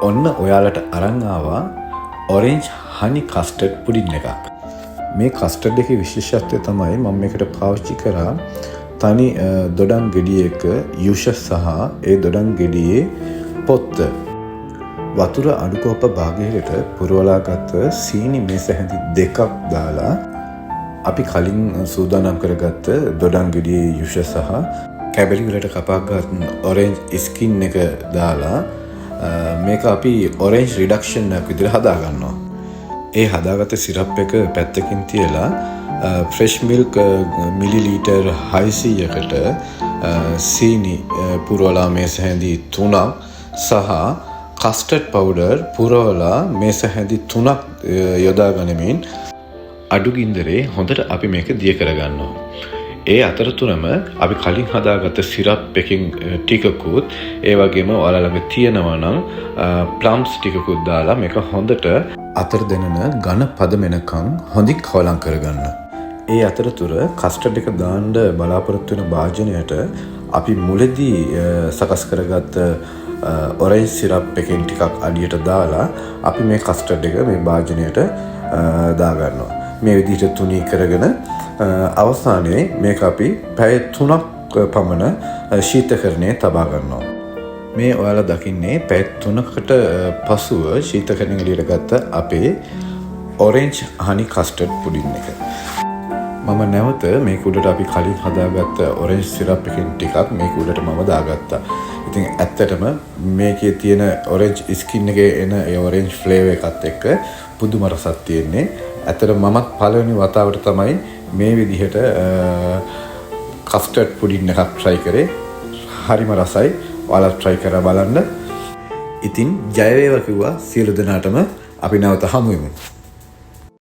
ඔන්න ඔයාලට අරන් ආවා ඔරෙන්ජ් හනි කස්ටර්ඩ් පුඩින් එකක්. මේ කස්ටර්ඩ් එකේ විශේෂත්වය තමයි මම මේකට පාවිච්චි කරා තනි දොඩම් ගෙඩියක යුෂ සහ ඒ දොඩම් ගෙඩියේ පොත්ත. වතුර අඩු කෝප භාගයකට පුරවලා ගත්ත සීනි මේස හැඳි දෙකක් දාලා අපි කලින් සූදානම් කරගත්ත දොඩම් ගෙඩියේ යුෂ සහ කැබලි වලට කපාගත් ඔරෙන්ජ් ස්කින් එක දාලා මේක අපි ඔරෙන්ජ් රිඩක්ෂන් එකක් විදිහට හදා ගන්නවා. ඒ හදාගත්ත සිරප් එක පැත්තකින් තියලා ෆ්‍රෙෂ් මිල්ක් මිලිලීටර් 600කට සීනි පුරවලා මේස හැඳි 3ක් සහ කස්ටර්ඩ් පවුඩර් පුරවලා මේස හැඳි 3ක් යොදා ගනිමින් අඩු ගින්දරේ හොඳට අපි මේක දිය කරගන්නවා. ඒ අතරතුරම අපි කලින් හදාගත්ත සිරප් එකකින් ටිකකුත් ඒ වගේම ඔයාලා ළඟ තියෙනවා නම් ප්ලම්ස් ටිකකුත් දාලා මේක හොඳට අතර දෙනන ඝන පද වෙනකන් හොඳින් කවලම් කරගන්න. ඒ අතරතුර කස්ටර්ඩ් එක දාන්න බලාපොරොත්තු වෙන භාජනයට අපි මුලදී සකස් කරගත්ත ඔරෙන්ජ් සිරප් එකෙන් ටිකක් අඩියට දාලා අපි මේ කස්ටර්ඩ් එක මේ භාජනයට දාගන්නවා. මේ විදිහට තුනී කරගෙන අවසානයේ මේක අපි පැය 3ක් පමණ ශීතකරණයේ තබා ගන්නවා. මේ ඔයාලා දකින්නේ පැය 3කට පසුව ශීතකරණයෙන් එළියට ගත්ත අපේ ඔරෙන්ජ් හනි කස්ටර්ඩ් පුඩින් එක. මම නැවත මේක උඩට අපි කලින් හදාගත්ත ඔරෙන්ජ් සිරප් එකෙන් ටිකක් මේක උඩට මම දාගත්තා. ඉතින් ඇත්තටම මේකේ තියෙන ඔරෙන්ජ් ස්කින් එකේ එන ඒ ඔරෙන්ජ් ෆ්ලේවර් එකත් එක්ක පුදුම රසක් තියෙන්නේ. ඇත්තට මමත් පළවෙනි වතාවට තමයි මේ විදිහට කස්ටර්ඩ් පුඩින් එකක් try කරේ. හරිම රසයි. ඔයාලා try කරලා බලන්න. ඉතින් ජය වේවා කිව්වා සියලු දෙනාටම අපි නැවත හමු වෙමු.